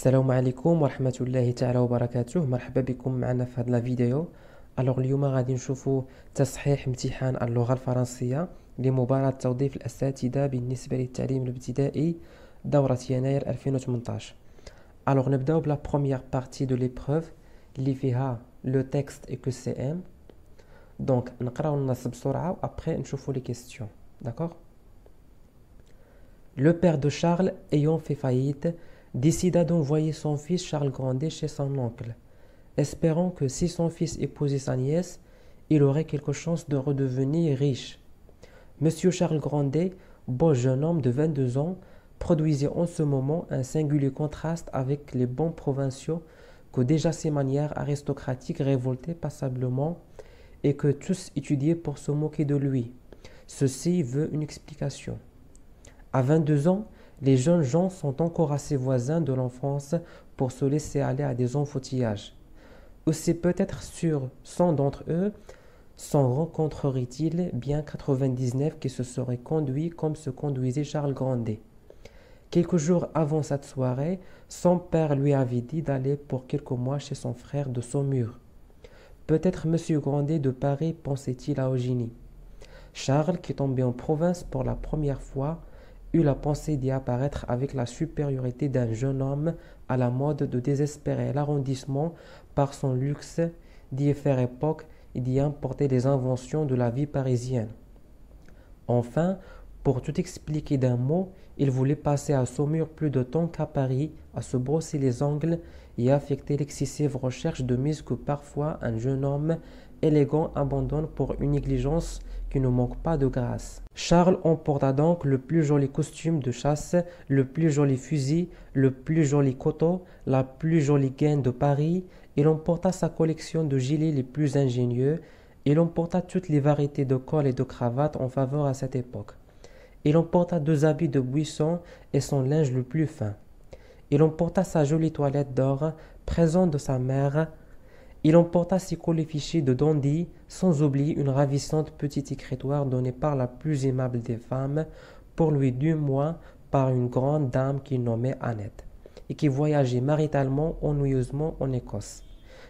السلام عليكم ورحمة الله تعالى وبركاته. مرحبا بكم معنا في هذا الفيديو. اليوم غادي نشوفوا تصحيح امتحان اللغة الفرنسية لمباراة توظيف الأساتذة بالنسبة للتعليم الابتدائي دورة يناير 2018. نبداو بلا première partie de l'épreuve اللي فيها le texte et que c'est M. Donc نقراو النص بسرعة و après نشوفوا les questions. D'accord? Le père de Charles, ayant fait faillite, décida d'envoyer son fils Charles Grandet chez son oncle, espérant que si son fils épousait sa nièce, il aurait quelque chance de redevenir riche. Monsieur Charles Grandet, beau jeune homme de 22 ans, produisait en ce moment un singulier contraste avec les bons provinciaux que déjà ses manières aristocratiques révoltaient passablement et que tous étudiaient pour se moquer de lui. Ceci veut une explication. À 22 ans, les jeunes gens sont encore assez voisins de l'enfance pour se laisser aller à des enfantillages. Aussi peut-être sur 100 d'entre eux s'en rencontrerait-il bien 99 qui se seraient conduits comme se conduisait Charles Grandet. Quelques jours avant cette soirée, son père lui avait dit d'aller pour quelques mois chez son frère de Saumur. Peut-être M. Grandet de Paris pensait-il à Eugénie. Charles, qui tombait en province pour la première fois, eut la pensée d'y apparaître avec la supériorité d'un jeune homme à la mode de désespérer l'arrondissement par son luxe, d'y faire époque et d'y importer les inventions de la vie parisienne. Enfin, pour tout expliquer d'un mot, il voulait passer à Saumur plus de temps qu'à Paris, à se brosser les ongles et affecter l'excessive recherche de mise que parfois un jeune homme élégant abandonne pour une négligence qui ne manque pas de grâce. Charles emporta donc le plus joli costume de chasse, le plus joli fusil, le plus joli couteau, la plus jolie gaine de Paris. Il emporta sa collection de gilets les plus ingénieux. Il emporta toutes les variétés de cols et de cravates en faveur à cette époque. Il emporta 2 habits de buisson et son linge le plus fin. Il emporta sa jolie toilette d'or, présent de sa mère. Il emporta ses colifichets de dandy, sans oublier une ravissante petite écritoire donnée par la plus aimable des femmes, pour lui du moins par une grande dame qu'il nommait Annette, et qui voyageait maritalement ennuyeusement en Écosse,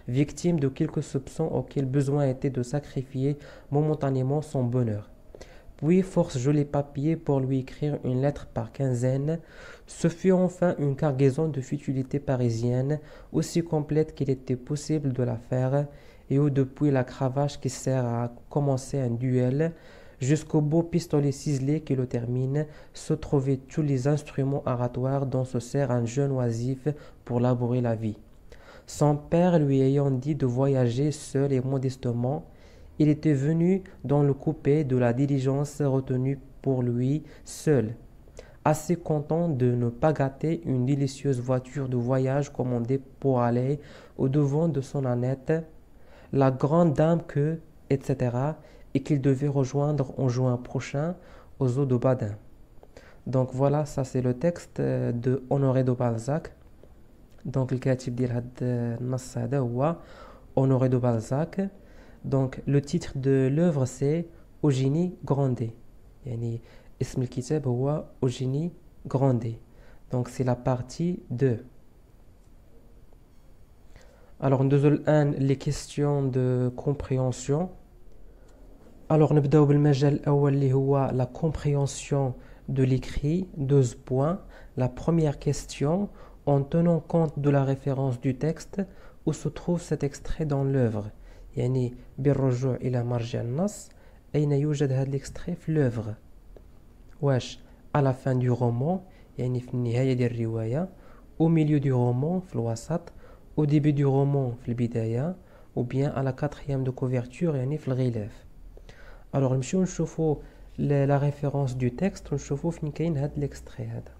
victime de quelques soupçons auxquels besoin était de sacrifier momentanément son bonheur. Puis force jolis papiers pour lui écrire une lettre par quinzaine. Ce fut enfin une cargaison de futilités parisiennes, aussi complète qu'il était possible de la faire, et où depuis la cravache qui sert à commencer un duel, jusqu'au beau pistolet ciselé qui le termine, se trouvaient tous les instruments oratoires dont se sert un jeune oisif pour labourer la vie. Son père lui ayant dit de voyager seul et modestement, il était venu dans le coupé de la diligence retenue pour lui seul, assez content de ne pas gâter une délicieuse voiture de voyage commandée pour aller au-devant de son Annette, la grande dame que, etc., et qu'il devait rejoindre en juin prochain aux eaux de Badin. Donc voilà, ça c'est le texte de Honoré de Balzac. Donc le كاتب ديال هاد النص هذا هو Honoré de Balzac. Donc le titre de l'œuvre c'est Eugénie Grandet. يعني اسم الكتاب هو Eugénie Grandet. Donc c'est la partie 2. Alors ندوزو الآن les questions de compréhension. Alors نبداو بالمجال الأول اللي هو la compréhension de l'écrit, 12 points. La première question, en tenant compte de la référence du texte, où se trouve cet extrait dans l'œuvre. يعني بالرجوع إلى مرجع النص أين يوجد هذا الاكستري في l'œuvre. واش à la fin du roman يعني في النهاية ديال الرواية, au milieu du roman في الوسط, au début du roman في البداية, ou bien à la 4e de couverture يعني في الغلاف. Alors نمشيو نشوفوا la référence du texte ونشوفوا فين كاين هذا الاكستري هذا.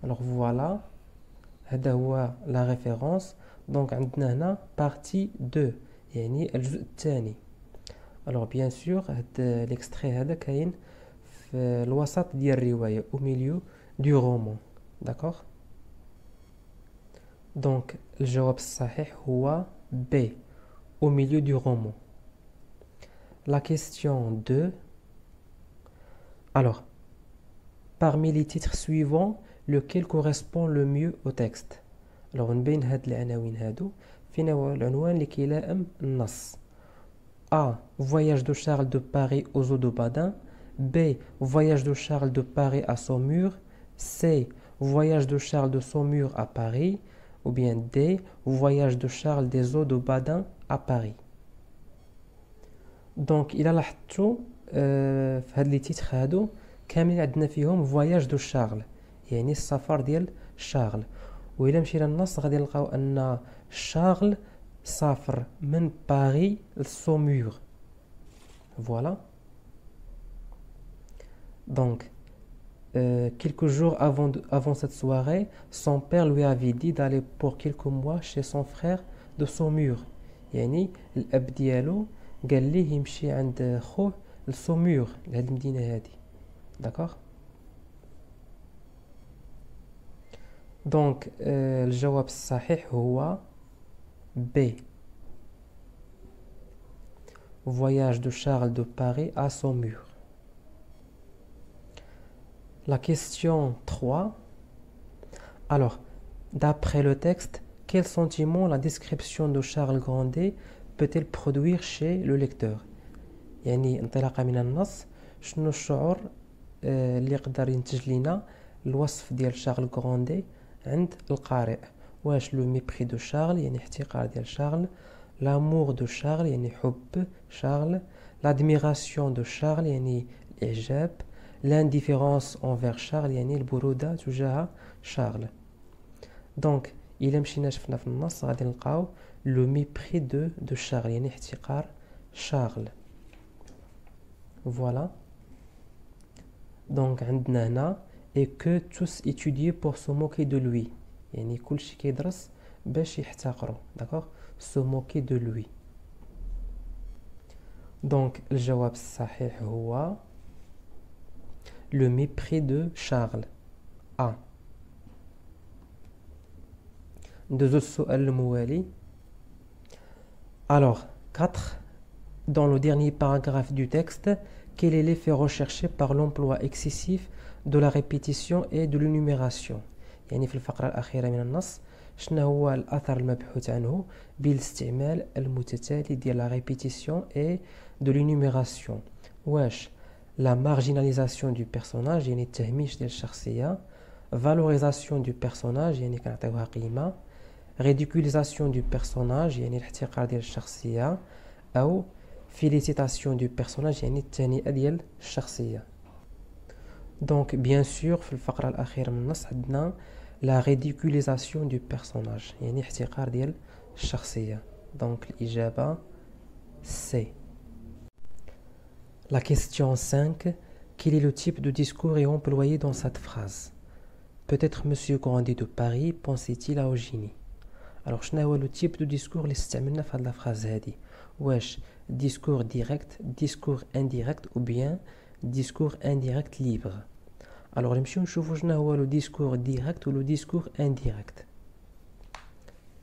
Alors voilà, هذا هو la référence. Donc عندنا هنا partie 2 يعني الجزء الثاني. Alors bien sûr هذا l'extrait هذا كاين في الوسط ديال الرواية, au milieu du roman. D'accord? Donc الجواب الصحيح هو B, au milieu du roman. La question 2. Alors, parmi les titres suivants, lequel correspond le mieux au texte. Alors نبين هاد العناوين هادو فين هو العنوان اللي كيلائم النص. A. Voyage de Charles de Paris aux eaux de Badin. B. Voyage de Charles de Paris à Saumur. C. Voyage de Charles de Saumur à Paris. Ou bien D. Voyage de Charles des eaux de Badin à Paris. Donc إلا لاحظتوا في هاد لي تيتر هادو كاملين عندنا فيهم فواياج دو شارل، يعني السفر ديال شارل. وإلا مشينا للنص غادي نلقاو أن شارل سافر من باريس لسومور. Voilà. Donc, quelques jours avant cette soirée, son père lui avait dit d'aller pour quelques mois chez son frère de Saumur. يعني الأب ديالو قال ليه يمشي عند خوه لسومور لهاد المدينة هادي. D'accord. Donc الجواب الصحيح هو B. Voyage de Charles de Paris à Saumur. La question 3. Alors, d'après le texte, quel sentiment la description de Charles Grandet peut-elle produire chez le lecteur؟ يعني انطلاقا من النص شنو الشعور اللي يقدر ينتج لنا الوصف ديال شارل غراندي عند القارئ؟ واش لو ميبري دو شارل يعني احتقار ديال شارل، لامور دو شارل يعني حب شارل، لادميراسيون دو شارل يعني الاعجاب، لانديفيرونس انفير شارل يعني البرودة تجاه شارل. دونك الا مشينا شفنا في النص غادي نلقاو لو ميبري دو شارل يعني احتقار شارل. Voilà. Donc عندنا هنا et que tous étudiaient pour se moquer de lui. يعني كلشي كيدرس باش يحتقروا. D'accord. Se moquer de lui. Donc الجواب الصحيح هو le mépris de Charles. A. ندوزو السؤال الموالي. Alors 4. Dans le dernier paragraphe du texte, quel est l'effet recherché par l'emploi excessif de la répétition et de l'énumération؟ يعني في الفقرة الأخيرة من النص شنو هو الأثر المبحوث عنه بالاستعمال المتتالي ديال la répétition et de l'énumération؟ واش la marginalisation du personnage يعني التهميش ديال الشخصية، valorisation du personnage يعني كنعطيوها قيمة، ridiculisation du personnage يعني الاحتقار ديال الشخصية، أو félicitation du personnage يعني التهنئة ديال الشخصية. دونك بيان سور في الفقرة الأخيرة من النص عندنا la ridiculisation du personnage يعني احتقار ديال الشخصية. دونك الإجابة C. La question 5. Quel est le type de discours est employé dans cette phrase? Peut-être Monsieur Grandet de Paris pensait-il à Eugénie. Alors شنو هو le type de discours اللي استعملنا في هذه الفراز هذه؟ واش discours direct, discours indirect ou bien discours indirect libre. Alors نمشيو نشوفوا شنو هو le discours direct ou le discours indirect.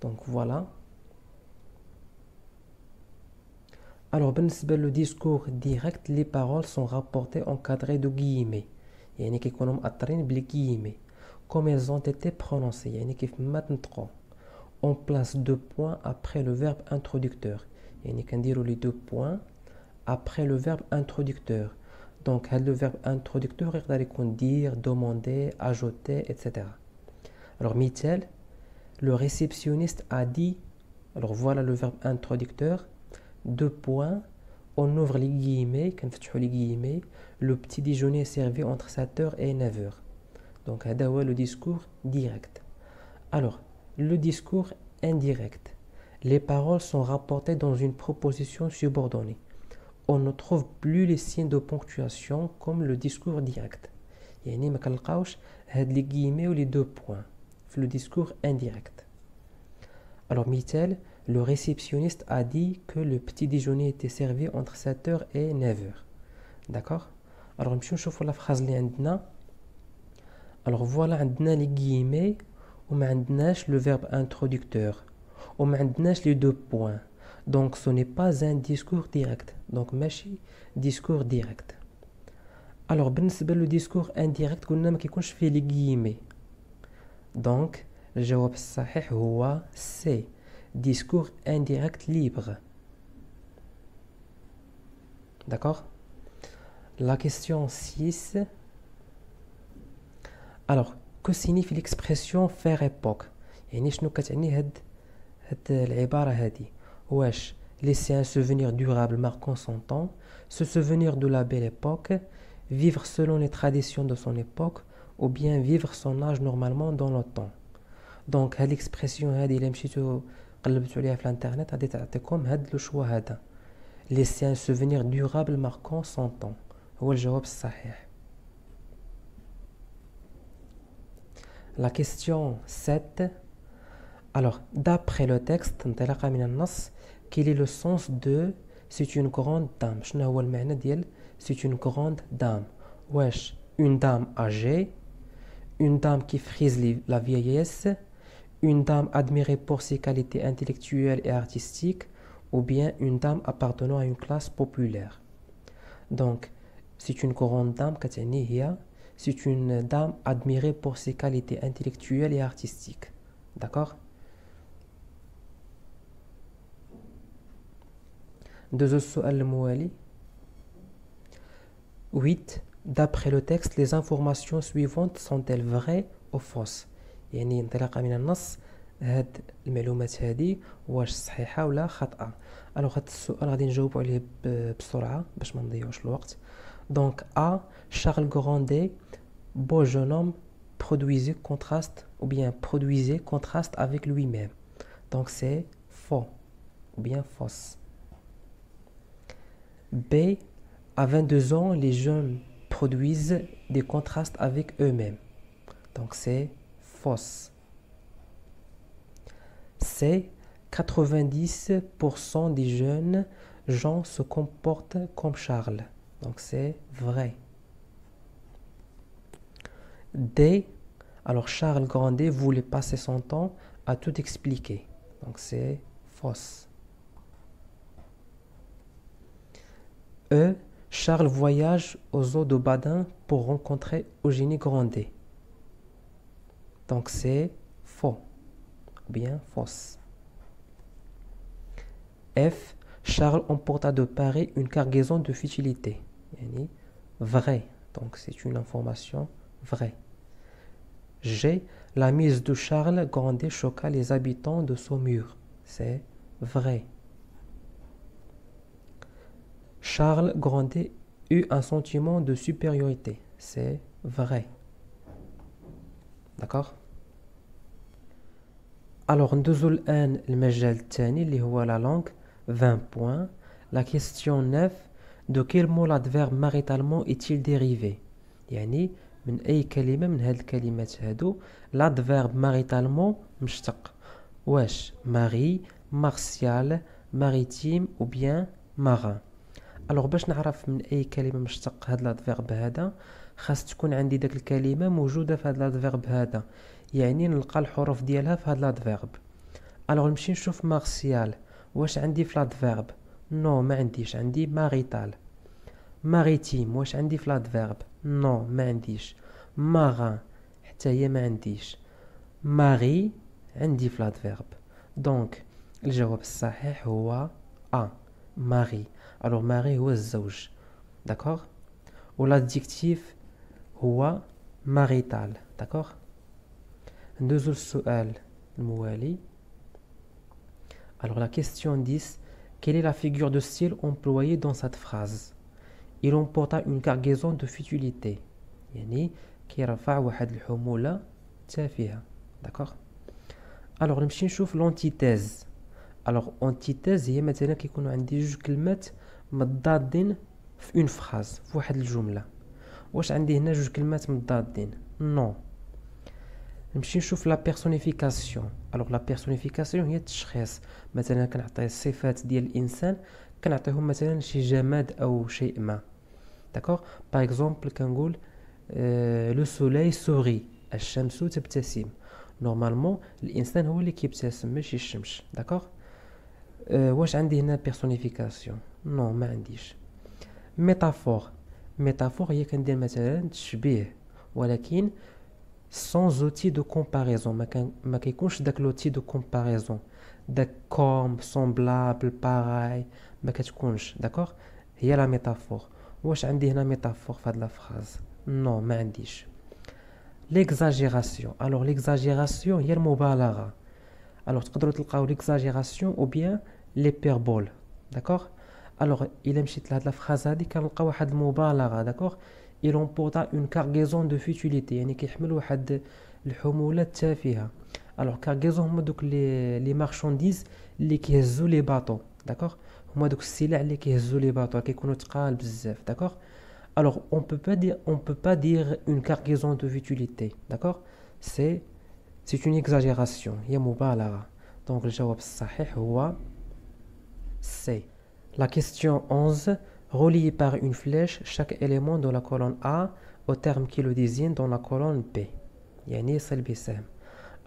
Donc voilà. Alors بالنسبة le discours direct, les paroles sont rapportées encadrées de guillemets. يعني كيكونوا مأطرين بالguillemets comme elles ont été prononcées. يعني كيف ما تنطقوا. On place 2 points après le verbe introducteur. يعني كنديروا les 2 points après le verbe introducteur. Donc le verbe introducteur يقدر يكون dire, demander, ajouter, etc. Alors مثال, le réceptionniste a dit. Alors voilà le verbe introducteur. 2 points, on ouvre les guillemets, كنفتحوا les guillemets, le petit déjeuner est servi entre 7h et 9h. Donc هذا هو le discours direct. Alors le discours indirect. Les paroles sont rapportées dans une proposition subordonnée. On ne trouve plus les signes de ponctuation comme le discours direct. يعني ما كنلقاوش هاد les guillemets ou les 2 points في le discours indirect. Alors مثال, le réceptionniste a dit que le petit déjeuner était servi entre 7h et 9h. D'accord? Alors نمشيو نشوفوا la phrase اللي عندنا. Alors voilà عندنا les guillemets وما عندناش le verbe introducteur. وما عندناش les 2 points. Donc ce n'est pas un discours direct. Donc ماشي discours direct. Alors بالنسبة le discours indirect قلنا ما كيكونش فيه les guillemets. Donc, الجواب الصحيح هو C. Discours indirect libre. D'accord? La question 6. Alors, que signifie l'expression faire époque? يعني شنو كتعني هاد العبارة هادي؟ واش laisser un souvenir durable marquant son temps, se souvenir de la belle époque, vivre selon les traditions de son époque, ou bien vivre son âge normalement dans le temps. Donc, هاد l'expression هادي إلا مشيتو قلبتو عليها في الانترنت غادي تعطيكم هاد لو شوا هذا. Laisser un souvenir durable marquant son temps. هو الجواب الصحيح. La question 7. Alors, d'après le texte, انطلاقا من النص, quel est le sens de c'est une grande dame? شنو هو المعنى ديال c'est une grande dame? واش une dame âgée, une dame qui frise la vieillesse, une dame admirée pour ses qualités intellectuelles et artistiques, ou bien une dame appartenant à une classe populaire. Donc, c'est une grande dame كتعني هي c'est une dame admirée pour ses qualités intellectuelles et artistiques. D'accord? Deuxième السؤال الموالي. 8. D'après le texte, les informations suivantes sont-elles vraies ou fausses? يعني انطلاقا من النص هاد المعلومات هادي واش صحيحة ولا خاطئة. الوغ هاد السؤال غادي نجاوبو عليه بسرعة باش ما نضيعوش الوقت. Donc A, Charles Grandet, beau jeune homme, produisait contraste avec lui-même. Donc c'est faux ou bien fausse. B, à 22 ans, les jeunes produisent des contrastes avec eux-mêmes. Donc c'est fausse. C, 90% des jeunes gens se comportent comme Charles. Donc c'est vrai. D, alors Charles Grandet voulait passer son temps à tout expliquer. Donc c'est fausse. E, Charles voyage aux eaux de Badin pour rencontrer Eugénie Grandet. Donc c'est faux. Ou bien fausse. F, Charles emporta de Paris une cargaison de futilités. Yani, vrai. Donc c'est une information vraie. G, la mise de Charles Grandet choqua les habitants de Saumur. C'est vrai. Charles Grandet eut un sentiment de supériorité. C'est vrai. D'accord? Alors, ندوزو الآن المجال الثاني اللي هو la langue. 20 points. La question 9. De quel mot l'adverbe maritalement est-il dérivé? يعني من أي كلمة من هاد الكلمات هادو l'adverbe maritalement مشتق. واش ماري, martial, maritime ou bien marin. Alors باش نعرف من أي كلمة مشتق هاد l'adverbe هذا خاص تكون عندي داك الكلمة موجودة في هاد l'adverbe هذا. يعني نلقى الحروف ديالها في هاد l'adverbe. Alors نمشي نشوف martial. واش عندي في l'adverbe؟ نو ما عنديش. عندي marital. maritime واش عندي في l'adverbe؟ نو ما عنديش. marin حتى هي ما عنديش. ماري عندي في l'adverbe. دونك الجواب الصحيح هو A. ماري. alors ماري هو الزوج. داكوغ. و l'adjectif هو marital. داكوغ. ندوزو للسؤال الموالي. Alors la question 10, quelle est la figure de style employée dans cette phrase? Il emporta une cargaison de futilité. يعني كيرفع واحد الحمولة تافهة. D'accord? Alors نمشي نشوف l'antithèse. Alors antithèse هي مثلا كيكونوا عندي جوج كلمات متضادين في une phrase في واحد الجملة. واش عندي هنا جوج كلمات متضادين؟ non. نمشي نشوف لا بيرسونيفيكاسيون. الوغ لا بيرسونيفيكاسيون هي التشخيص. مثلا كنعطي الصفات ديال الانسان كنعطيهم مثلا شي جماد او شيء ما. داكوغ. باغ اكزومبل كنقول لو سوليي سوري. الشمس تبتسم. نورمالمون الانسان هو اللي كيبتسم ماشي الشمس. داكوغ. واش عندي هنا بيرسونيفيكاسيون؟ نو ما عنديش. ميتافور. ميتافور هي كندير مثلا تشبيه ولكن sans outil de comparaison. ما كيكونش داك l'outil de comparaison. داك comme, semblable, pareil. ما كتكونش. D'accord? هي la métaphore. واش عندي هنا métaphore في هاد la phrase? Non, ما عنديش. L'exagération. Alors l'exagération هي المبالغة. Alors تقدروا تلقاو l'exagération ou bien l'hyperbole. D'accord? Alors إلا مشيت لهاد la phrase هادي كنلقاو واحد المبالغة. D'accord? Il emporta une cargaison de futilité. يعني كيحمل واحد الحمولة تافهة. Alors cargaison هما دوك les marchandises اللي كيهزوا لي باطو. D'accord? هما دوك السلع اللي كيهزوا لي باطو كيكونوا تقال بزاف. D'accord? Alors on peut pas dire une cargaison de futilité. D'accord? C'est une exagération. هي مبالغة. Donc الجواب الصحيح هو C. La question 11. Relié par une flèche chaque élément de la colonne A au terme qui le désigne dans la colonne B. يعني يصل بسهم.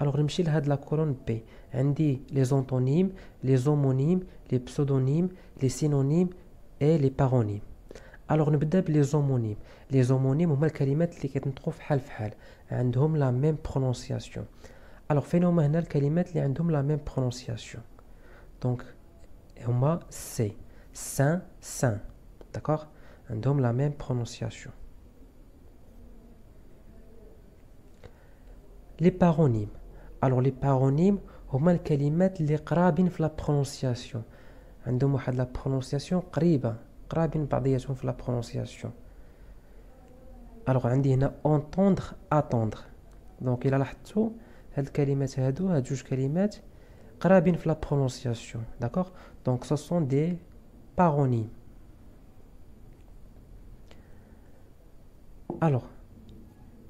Alors نمشي لهاد la colonne B. عندي les antonymes, les homonymes, les pseudonymes, les synonymes et les paronymes. Alors نبدا بلي زومونيم. لي زومونيم هما الكلمات اللي كيتنطقوا فحال فحال عندهم لا ميم برونونسياسيون. alors فين هما هنا الكلمات اللي عندهم لا ميم برونونسياسيون؟ دونك هما سي سان سان. داكوغ عندهم لا ميم برونونسياسيون. لي بارونيم. alors لي بارونيم هما الكلمات اللي قرابين في لا برونونسياسيون عندهم واحد لا برونونسياسيون قريبه قرابين بعضياتهم في لا برونونسياسيون. alors عندي هنا entendre attendre. دونك الا لاحظتوا هاد الكلمات هاد جوج كلمات قرابين في لا برونونسياسيون. داكوغ دونك ce sont des paronymes. alors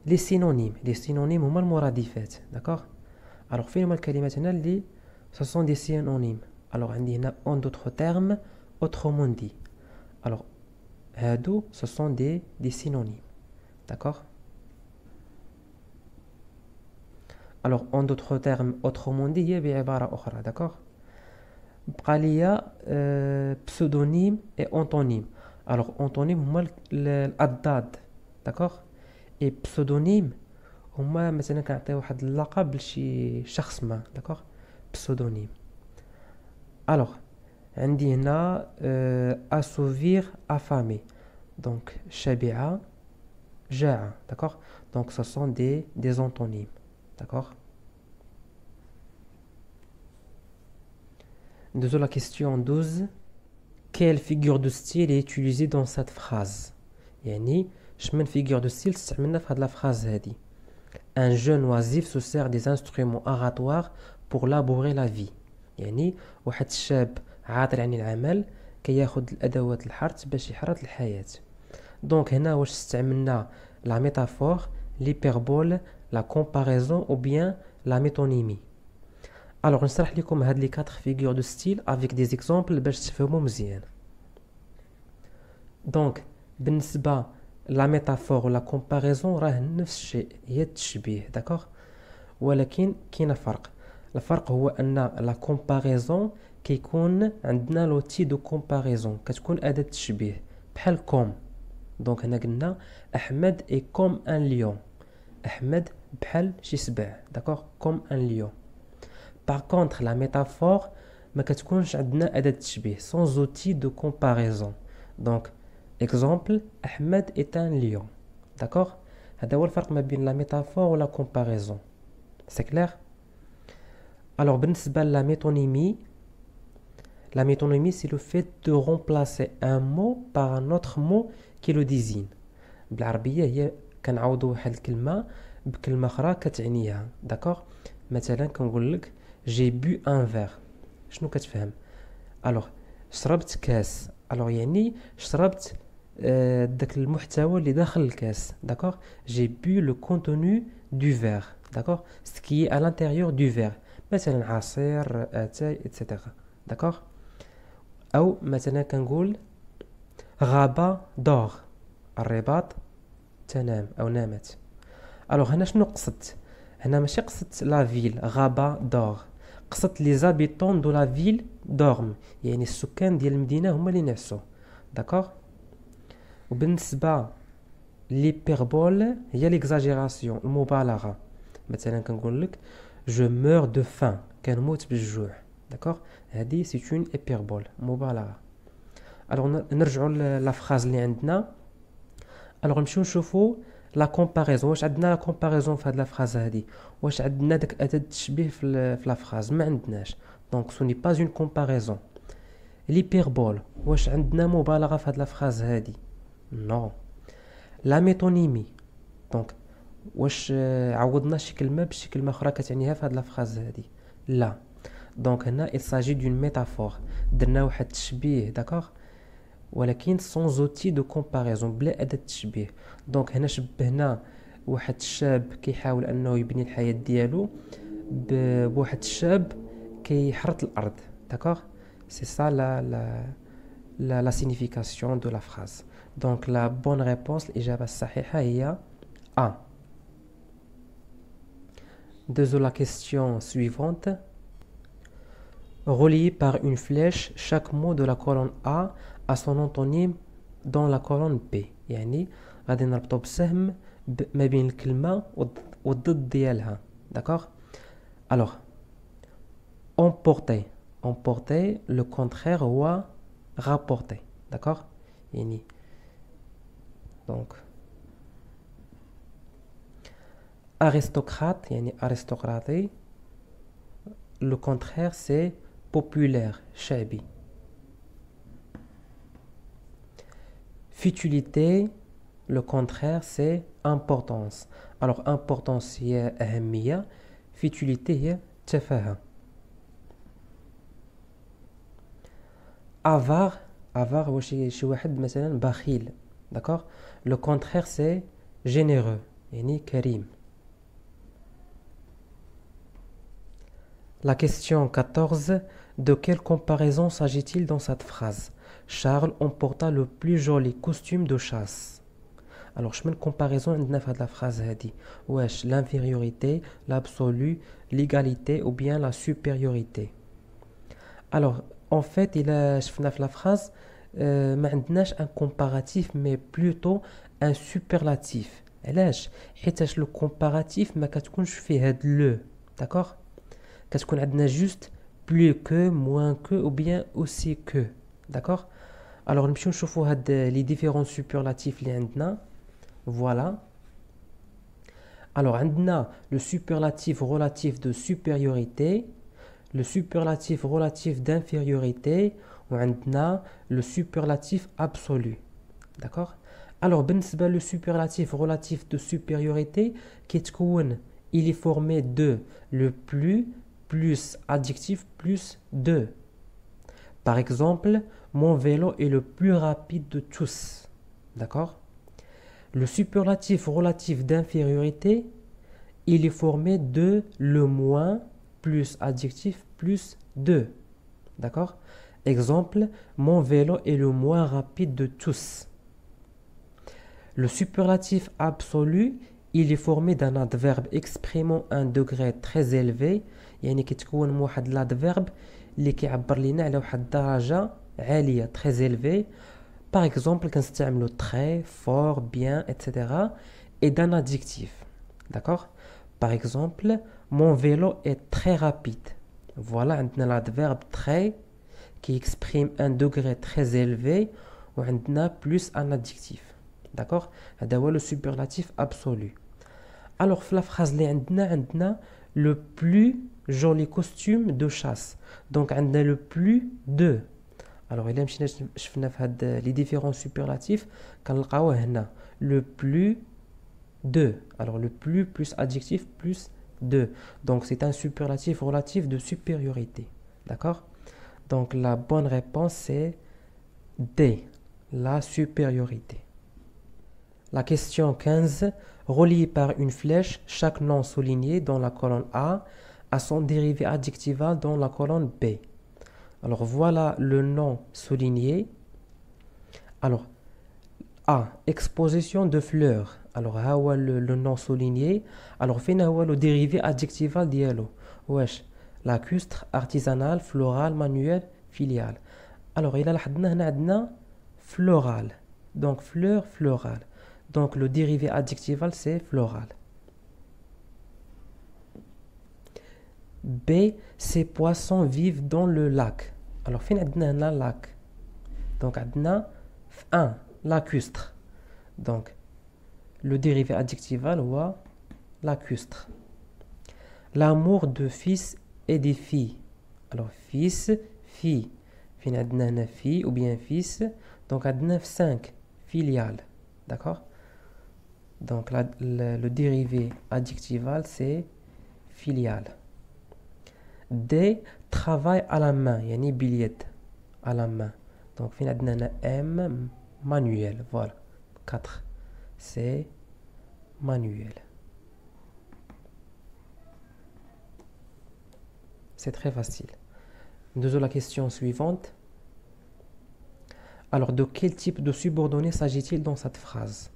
les synonymes هما المرادفات. داكوغ alors فين هما الكلمات هنا اللي ce sont des synonymes؟ alors عندي هنا en d'autres termes, autrement dit. alors هادو ce sont des synonymes. D'accord? alors en d'autres termes, autrement dit هي بعبارة أخرى. d'accord? بقى ليا pseudonyme et antonyme. alors antonyme هما الأضداد. d'accord? et pseudonyme هما مثلا كنعطيو واحد اللقب لشي شخص ما. d'accord? pseudonyme. alors عندي هنا assouvir, affamer. donc شبع, جاع. d'accord? donc ce sont des antonymes. d'accord? Deuxième la question 12. Quelle figure de style est utilisée dans cette phrase? يعني شمن figure de style استعملنا في هاد la phrase هادي. Un jeune oisif se sert des instruments aratoires pour labourer la vie. يعني واحد الشاب عاطل عن العمل كياخد الادوات الحرث باش يحرث الحياه. دونك هنا واش استعملنا لا ميتافور, l'hyperbole, la comparaison ou bien la métonymie. alors نشرح لكم هاد لي 4 figures de style avec des exemples باش تفهموا مزيان. دونك بالنسبه لا ميتافور ولا comparaison راه نفس الشيء, هي التشبيه. داكوغ ولكن كاين فرق. الفرق هو ان لا comparaison كيكون عندنا لوتي دو كومباريزون, كتكون اداه تشبيه بحال كوم. دونك هنا قلنا احمد اي كوم ان ليون. احمد بحال شي سبع. داكوغ كوم ان ليون. باغ كونطخ لا ميتافور ما كتكونش عندنا اداه تشبيه سون زوتي دو كومباريزون. دونك اكزامبل احمد اي ان ليون. داكوغ هذا هو الفرق ما بين لا ميتافور ولا كومباريزون. سي كلير؟ alors بالنسبه لا ميتونيمي, la métonymie, c'est le fait de remplacer un mot par un autre mot qui le désigne. بالعربية هي كنعوضوا واحد الكلمة بكلمة أخرى كتعنيها. داكوغ مثلا كنقول لك j'ai bu un verre. شنو كتفهم؟ alors شربت كاس. alors يعني شربت داك المحتوى اللي داخل الكاس. داكوغ j'ai bu le contenu du verre. داكوغ ce qui est à l'intérieur du verre. مثلا عصير, اتاي, etc. داكوغ أو مثلا كنقول غابة دور, الرباط تنام أو نامت. ألوغ هنا شنو قصدت؟ هنا ماشي قصدت لا فيل غابة دور, قصدت لي زابيتون دو لا فيل دورم, يعني السكان ديال المدينة هما اللي نعسوا. داكوغ وبالنسبة l'hyperbole هي l'exagération المبالغة. مثلا كنقول لك je meurs de faim كنموت بالجوع. d'accord هذه c'est une hyperbole مبالغة. alors نرجعوا لا phrase اللي عندنا. alors نمشيو نشوفوا لا كومباريزون. واش عندنا لا كومباريزون في هاد لا فراز هادي؟ واش عندنا داك اداه التشبيه في لا فراز؟ ما عندناش. دونك سو ني با اون كومباريزون. l'hyperbole واش عندنا مبالغه في هاد لا فراز هادي؟ نو. لا ميتونيمي دونك واش عوضنا شي كلمه بشي كلمه اخرى كتعنيها في هاد لا فراز هادي؟ لا. دونك هنا il s'agit d'une métaphore. درنا واحد التشبيه داكوغ ولكن sans outil de comparaison بلا أداة تشبيه. دونك هنا شبهنا واحد الشاب كيحاول انه يبني الحياة ديالو بواحد الشاب كيحرث الارض. داكوغ سي سا لا signification de la phrase. دونك لا بون ريبونس الإجابة الصحيحة هي A. Deuxième la question suivante. Relié par une flèche chaque mot de la colonne A à son antonyme dans la colonne B. يعني غادي نربطو بسهم ما بين الكلمة والضد ديالها. داكوغ alors emporter. emporter le contraire هو rapporter. داكوغ يعني donc aristocrate يعني aristocratie le contraire c'est populaire شعبي. futilité le contraire c'est importance. alors importance هي أهمية, futilité هي تفاهة. avare avare هو شي واحد مثلا بخيل. d'accord le contraire c'est généreux يعني كريم. La question 14. De quelle comparaison s'agit-il dans cette phrase? Charles emporta le plus joli costume de chasse. Alors, je mets une comparaison dans la phrase هذه. Wesh, l'infériorité, l'absolu, l'égalité ou bien la supériorité. Alors, en fait, il a fait la phrase ما عندناش un comparatif mais plutôt un superlatif. علاش؟ حيتاش le comparatif ما كتكونش فيه هاد le. D'accord? كتكون عندنا juste plus que, moins que ou bien aussi que. D'accord? Alors نمشيو نشوفوا هاد les différents superlatifs اللي عندنا. Voilà. Alors عندنا le superlatif relatif de supériorité, le superlatif relatif d'infériorité وعندنا le superlatif absolu. D'accord? Alors بالنسبة le superlatif relatif de supériorité كيتكون il est formé de le plus plus adjectif plus de. Par exemple, mon vélo est le plus rapide de tous. D'accord? Le superlatif relatif d'infériorité, il est formé de le moins plus adjectif plus de. D'accord? Exemple, mon vélo est le moins rapide de tous. Le superlatif absolu, il est formé d'un adverbe exprimant un degré très élevé. يعني كتكون من واحد l'adverbe اللي كيعبر لينا على واحد الدرجة عالية très élevé. Par exemple كنستعملو très, fort, bien, etc. et d'un adjectif. D'accord? Par exemple, mon vélo est très rapide. Voilà, عندنا l'adverbe très qui exprime un degré très élevé وعندنا plus un adjectif. D'accord? هذا هو le superlatif absolu. Alors في la phrase اللي عندنا le plus joli costume de chasse. Donc عندنا le plus de. Alors إلا مشينا شفنا في هاد les différents superlatifs كنلقاوه هنا le plus de. Alors le plus adjectif plus de. Donc c'est un superlatif relatif de supériorité. D'accord? Donc la bonne réponse c'est D, la supériorité. La question 15. Relié par une flèche chaque nom souligné dans la colonne A à son dérivé adjectival dans la colonne B. Alors voilà le nom souligné. Alors A, exposition de fleurs. Alors le nom souligné. Alors فين هو le dérivé adjectival ديالو؟ واش lacustre, artisanal, floral, manuel, filial. Alors إلا لاحظنا هنا عندنا floral. Donc fleur, floral. Donc le dérivé adjectival c'est floral. B, ces poissons vivent dans le lac. Alors fin عندنا un lac. Donc عندنا 1 lacustre. Donc le dérivé adjectival هو lacustre. L'amour de fils et des filles. Alors fils, fille. Fin عندنا هنا fille ou bien fils. Donc عندنا 5 filial. D'accord? Donc le dérivé adjectival c'est filial. D, travail à la main, yani billet à la main. Donc fin عندنا M, manuel. Voilà. 4. C'est manuel. C'est très facile. Nous avons la question suivante. Alors, de quel type de subordonné s'agit-il dans cette phrase?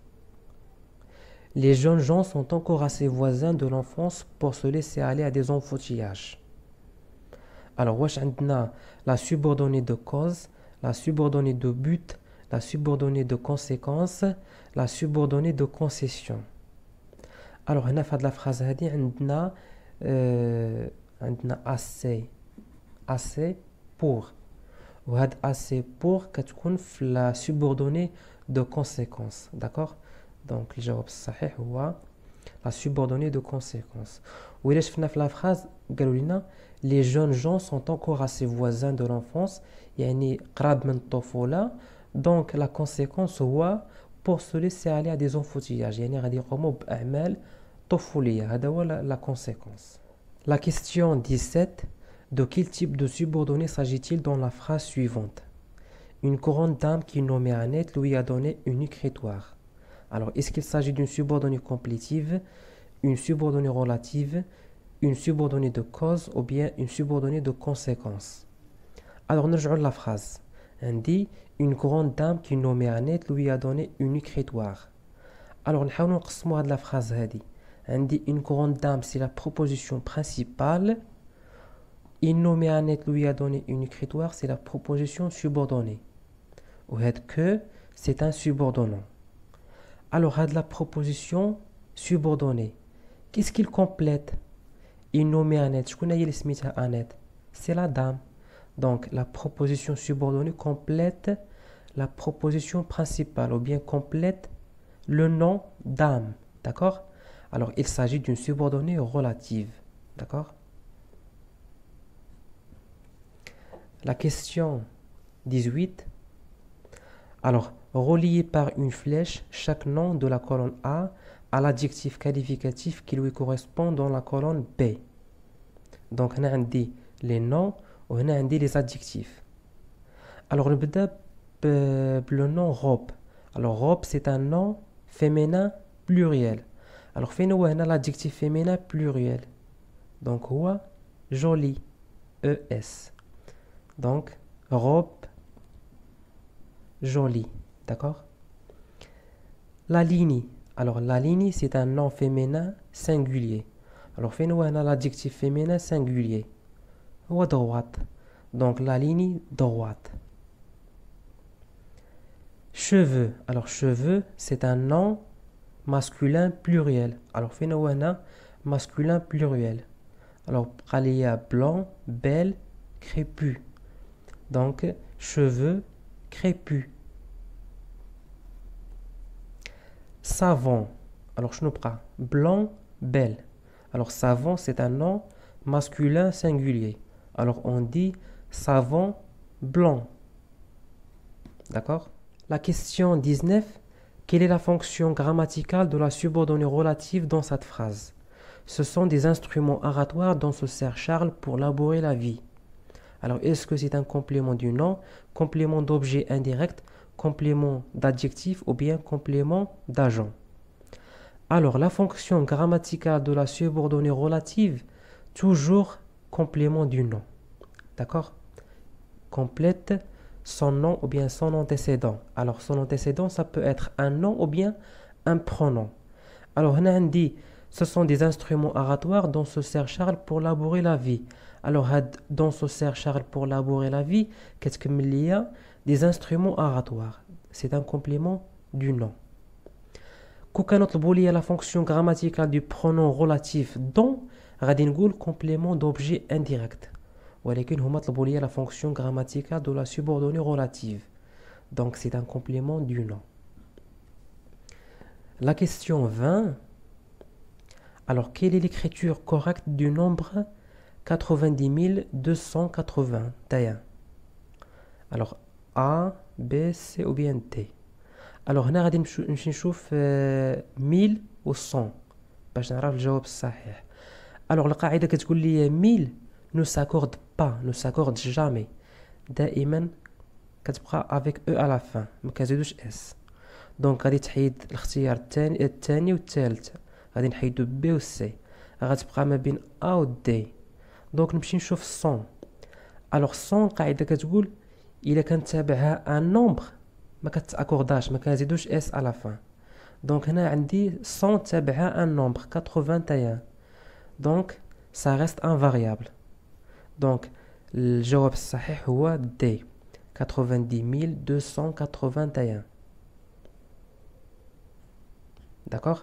Les jeunes gens sont encore assez voisins de l'enfance pour se laisser aller à des enfantillages. Alors, wesh عندنا la subordonnée de cause, la subordonnée de but, la subordonnée de conséquence, la subordonnée de concession. Alors, هنا في هذه la phrase هذه عندنا assez pour. وهاد assez pour كتكون في la subordonnée de conséquence. D'accord? Donc الجواب الصحيح هو la subordonnée de conséquence. وإلا شفنا في la phrase قالوا لنا les jeunes gens sont encore assez voisins de l'enfance يعني قراب من الطفولة. Donc la conséquence هو pour se laisser aller à des enfantillages يعني غادي يقوموا بأعمال طفولية. هذا هو la conséquence. La question 17. De quel type de subordonné s'agit-il dans la phrase suivante? Une grande dame qui nommait Annette lui a donné une écritoire. Alors, est-ce qu'il s'agit d'une subordonnée complétive, une subordonnée relative, une subordonnée de cause ou bien une subordonnée de conséquence? Alors, nous la phrase. On dit une grande dame qui nommait Annette lui a donné une écritoire. Alors, nous allons نقسموا هذه la phrase هذه. On dit une grande dame, c'est la proposition principale. Il nommé Annette lui a donné une écritoire, c'est la proposition subordonnée. Ou que c'est un subordonnant. Alors, la proposition subordonnée. Qu'est-ce qu'il complète? Il nommé Annette. Je connais le smith Annette. C'est la dame. Donc, la proposition subordonnée complète la proposition principale ou bien complète le nom dame. D'accord? Alors, il s'agit d'une subordonnée relative. D'accord? La question 18. Alors, relié par une flèche chaque nom de la colonne A à l'adjectif qualificatif qui lui correspond dans la colonne B. Donc, on a dit les noms ou on a dit les adjectifs. Alors, on va le nom robe. Alors, robe, c'est un nom féminin pluriel. Alors, on a l'adjectif féminin pluriel. Donc, on joli, ES. Donc, robe, jolie. D'accord? La ligne. Alors, la ligne, c'est un nom féminin singulier. Alors, on a l'adjectif féminin singulier. Ou droite. Donc, la ligne droite. Cheveux. Alors, cheveux, c'est un nom masculin pluriel. Alors, on a masculin pluriel. Alors, il y a blanc, belle, crépus. Donc, cheveux, crépus. Savon. Alors, je ne pas. Blanc, belle. Alors, savon, c'est un nom masculin singulier. Alors, on dit savon blanc. D'accord? La question 19. Quelle est la fonction grammaticale de la subordonnée relative dans cette phrase? Ce sont des instruments oratoires dont se sert Charles pour labourer la vie. Alors, est-ce que c'est un complément du nom, complément d'objet indirect, complément d'adjectif ou bien complément d'agent? Alors, la fonction grammaticale de la subordonnée relative, toujours complément du nom. D'accord? Complète son nom ou bien son antécédent. Alors, son antécédent, ça peut être un nom ou bien un pronom. Alors, on a dit, ce sont des instruments oratoires dont se sert Charles pour labourer la vie. Alors, dont se sert Charles pour labourer la vie, qu'est-ce qu'il y a? Des instruments oratoires. C'est un complément du nom. كون نطلبوا لي la fonction grammaticale du pronom relatif dont غادي نقول complément d'objet indirect ولكن هما طلبوا لي la fonction grammaticale de la subordonnée relative donc c'est un complément du nom. La question 20. Alors quelle est l'écriture correcte du nombre 90 281? Alors A, B, C ou bien D. Alors هنا غادي نمشي نشوف 1000 و 100 باش نعرف الجواب الصحيح. Alors القاعدة كتقول لي 1000 ne s'accorde pas, ne s'accorde jamais. دائما كتبقى avec E à la fin ما كزيدوش S. دونك غادي تحيد الاختيار الثاني والثالث غادي نحيدو B و C غتبقى ما بين A و D. دونك نمشي نشوف 100. Alors 100 القاعدة كتقول إلا كان تابعها ان نومبر ما كتاكورداش ما كنزيدوش اس على فان. دونك هنا عندي 100 تابعها ان نومبر 81 دونك سا ريست ان فاريابل. دونك الجواب الصحيح هو دي 90281. D'accord.